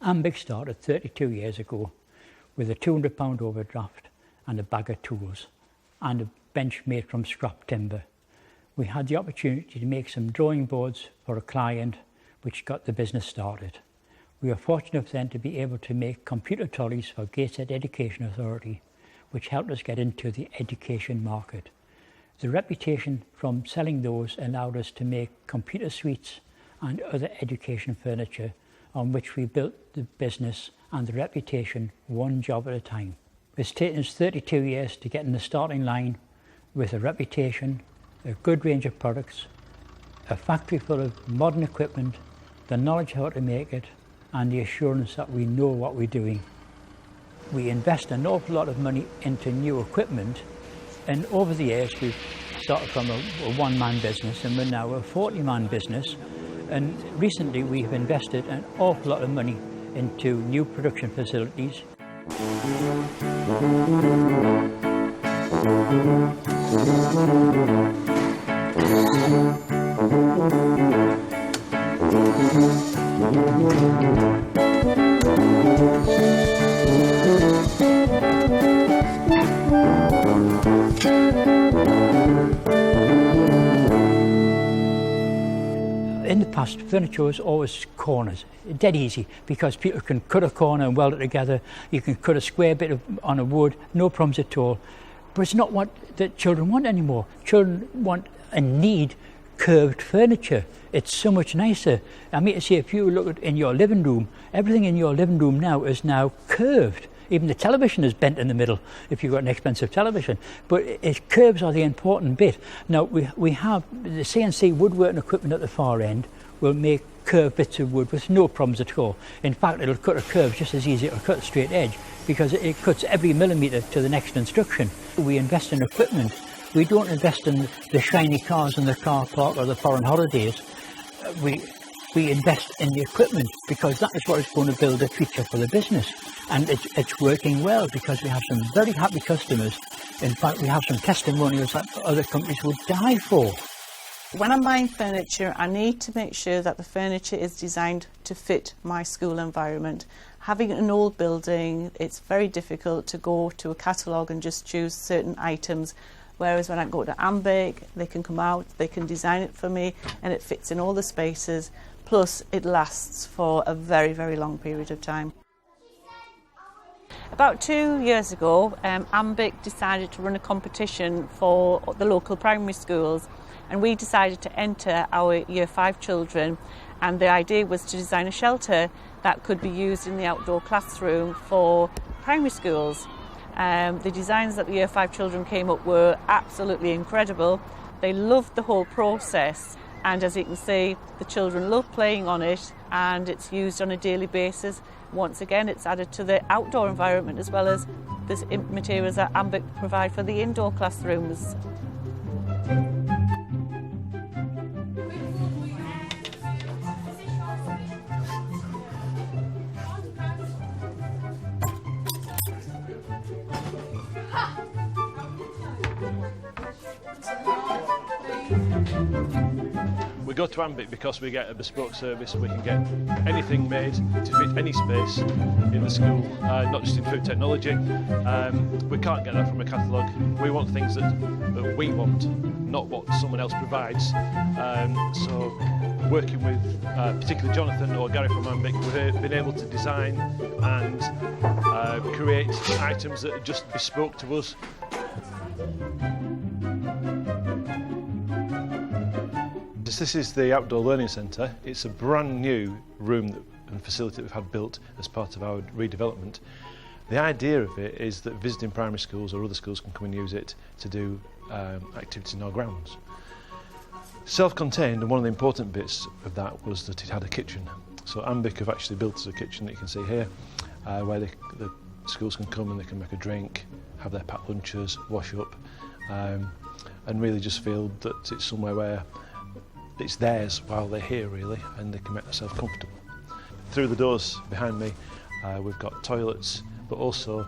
Ambic started 32 years ago with a £200 overdraft and a bag of tools and a bench made from scrap timber. We had the opportunity to make some drawing boards for a client, which got the business started. We were fortunate then to be able to make computer trolleys for Gateshead Education Authority, which helped us get into the education market. The reputation from selling those allowed us to make computer suites and other education furniture, on which we built the business and the reputation one job at a time. It's taken us 32 years to get in the starting line with a reputation, a good range of products, a factory full of modern equipment, the knowledge how to make it, and the assurance that we know what we're doing. We invest an awful lot of money into new equipment, and over the years we've started from a one-man business and we're now a 40-man business, and recently we've invested an awful lot of money into new production facilities. In the past, furniture was always corners, dead easy, because people can cut a corner and weld it together. You can cut a square bit on a wood, no problems at all. But it's not what the children want anymore. Children want and need curved furniture. It's so much nicer. I mean to say, if you look in your living room, everything in your living room now is now curved. Even the television is bent in the middle if you've got an expensive television. But curves are the important bit. Now we have the CNC woodworking equipment at the far end will make curved bits of wood with no problems at all. In fact, it'll cut a curve just as easy as it'll cut a straight edge, because it cuts every millimetre to the next instruction. We invest in equipment. We don't invest in the shiny cars in the car park or the foreign holidays. We invest in the equipment because that is what is going to build the future for the business. And it's working well because we have some very happy customers. In fact, we have some testimonials that other companies would die for. When I'm buying furniture, I need to make sure that the furniture is designed to fit my school environment. Having an old building, it's very difficult to go to a catalogue and just choose certain items. Whereas when I go to Ambic, they can come out, they can design it for me, and it fits in all the spaces. Plus, it lasts for a very, very long period of time. About 2 years ago, Ambic decided to run a competition for the local primary schools, and we decided to enter our Year 5 children, and the idea was to design a shelter that could be used in the outdoor classroom for primary schools. The designs that the Year 5 children came up were absolutely incredible. They loved the whole process, and as you can see, the children love playing on it, and it's used on a daily basis. Once again, it's added to the outdoor environment as well as the materials that Ambic provide for the indoor classrooms. We go to Ambic because we get a bespoke service. We can get anything made to fit any space in the school, not just in food technology. We can't get that from a catalogue. We want things that we want, not what someone else provides. So working with particularly Jonathan or Gary from Ambic, we've been able to design and create items that are just bespoke to us. This is the Outdoor Learning Centre. It's a brand new room and facility that we've had built as part of our redevelopment. The idea of it is that visiting primary schools or other schools can come and use it to do activities in our grounds. Self-contained, and one of the important bits of that was that it had a kitchen. So Ambic have actually built us a kitchen that you can see here, where the schools can come and they can make a drink, have their packed lunches, wash up, and really just feel that it's somewhere where it's theirs while they're here really, and they can make themselves comfortable. Through the doors behind me we've got toilets, but also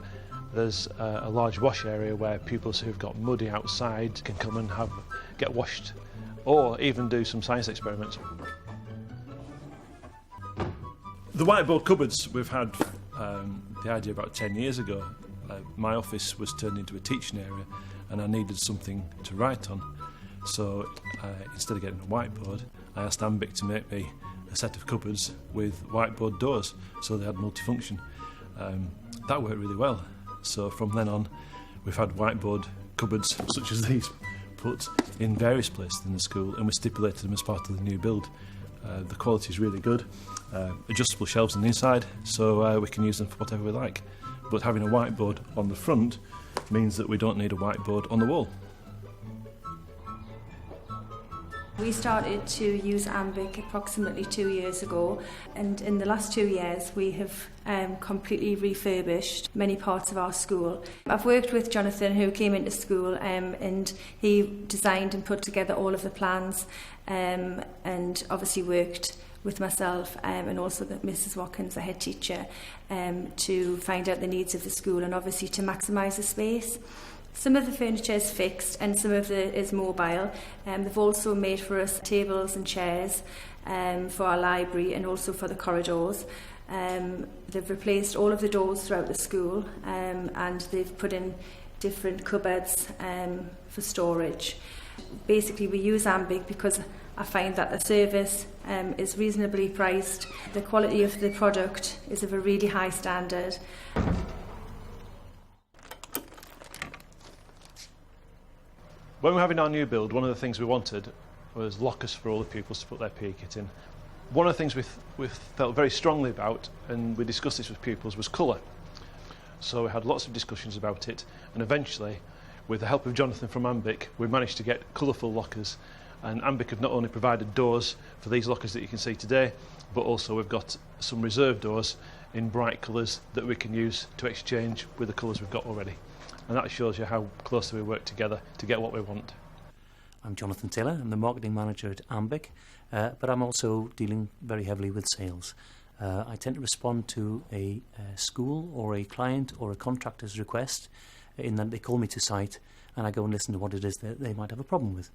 there's a large wash area where pupils who've got muddy outside can come and get washed, or even do some science experiments. The whiteboard cupboards we've had the idea about 10 years ago. My office was turned into a teaching area and I needed something to write on. So instead of getting a whiteboard, I asked Ambic to make me a set of cupboards with whiteboard doors, so they had multifunction. That worked really well. So from then on, we've had whiteboard cupboards such as these put in various places in the school, and we stipulated them as part of the new build. The quality is really good. Adjustable shelves on the inside, so we can use them for whatever we like. But having a whiteboard on the front means that we don't need a whiteboard on the wall. We started to use Ambic approximately 2 years ago, and in the last 2 years we have completely refurbished many parts of our school. I've worked with Jonathan, who came into school, and he designed and put together all of the plans, and obviously worked with myself and also Mrs Watkins, the head teacher, to find out the needs of the school and obviously to maximise the space. Some of the furniture is fixed and some of it is mobile. They've also made for us tables and chairs for our library and also for the corridors. They've replaced all of the doors throughout the school, and they've put in different cupboards for storage. Basically, we use Ambic because I find that the service is reasonably priced. The quality of the product is of a really high standard. When we were having our new build, one of the things we wanted was lockers for all the pupils to put their PE kit in. One of the things we felt very strongly about, and we discussed this with pupils, was colour. So we had lots of discussions about it, and eventually, with the help of Jonathan from Ambic, we managed to get colourful lockers. And Ambic have not only provided doors for these lockers that you can see today, but also we've got some reserve doors in bright colours that we can use to exchange with the colours we've got already. And that shows you how closely we work together to get what we want. I'm Jonathan Taylor, I'm the marketing manager at Ambic, but I'm also dealing very heavily with sales. I tend to respond to a school or a client or a contractor's request in that they call me to site and I go and listen to what it is that they might have a problem with.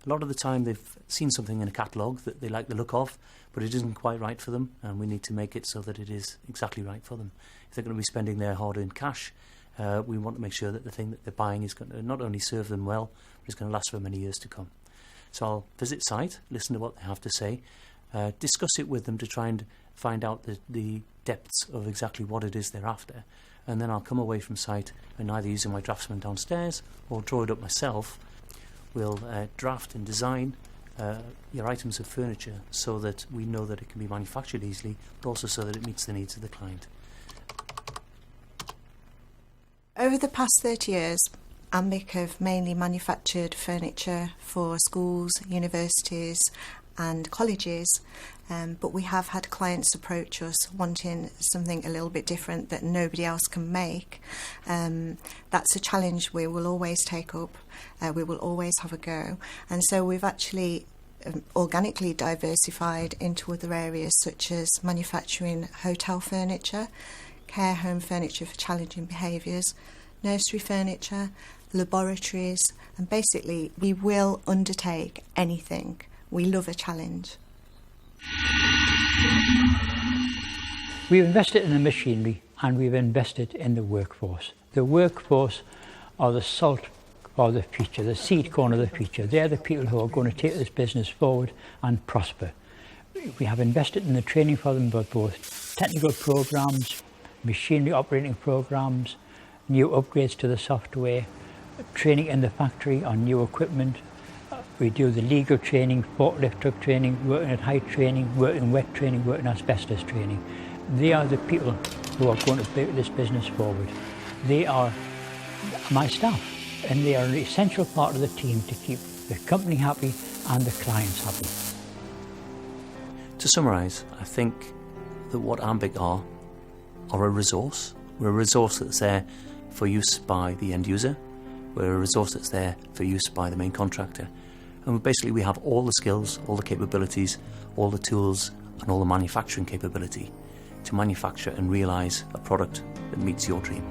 A lot of the time they've seen something in a catalogue that they like the look of, but it isn't quite right for them, and we need to make it so that it is exactly right for them. If they're going to be spending their hard-earned cash, we want to make sure that the thing that they're buying is going to not only serve them well, but is going to last for many years to come. So I'll visit site, listen to what they have to say, discuss it with them to try and find out the depths of exactly what it is they're after, and then I'll come away from site and either using my draftsman downstairs or draw it up myself. We'll draft and design your items of furniture so that we know that it can be manufactured easily, but also so that it meets the needs of the client. Over the past 30 years, Ambic have mainly manufactured furniture for schools, universities and colleges, but we have had clients approach us wanting something a little bit different that nobody else can make. That's a challenge we will always take up, we will always have a go, and so we've actually organically diversified into other areas such as manufacturing hotel furniture, care home furniture for challenging behaviours, nursery furniture, laboratories, and basically we will undertake anything. We love a challenge. We've invested in the machinery and we've invested in the workforce. The workforce are the salt of the future, the seed corn of the future. They're the people who are going to take this business forward and prosper. We have invested in the training for them, but both technical programs, machinery operating programs, new upgrades to the software, training in the factory on new equipment. We do the legal training, forklift truck training, working at height training, working wet training, working asbestos training. They are the people who are going to take this business forward. They are my staff, and they are an essential part of the team to keep the company happy and the clients happy. To summarise, I think that what Ambic are a resource. We're a resource that's there for use by the end user. We're a resource that's there for use by the main contractor. And basically we have all the skills, all the capabilities, all the tools and all the manufacturing capability to manufacture and realise a product that meets your dream.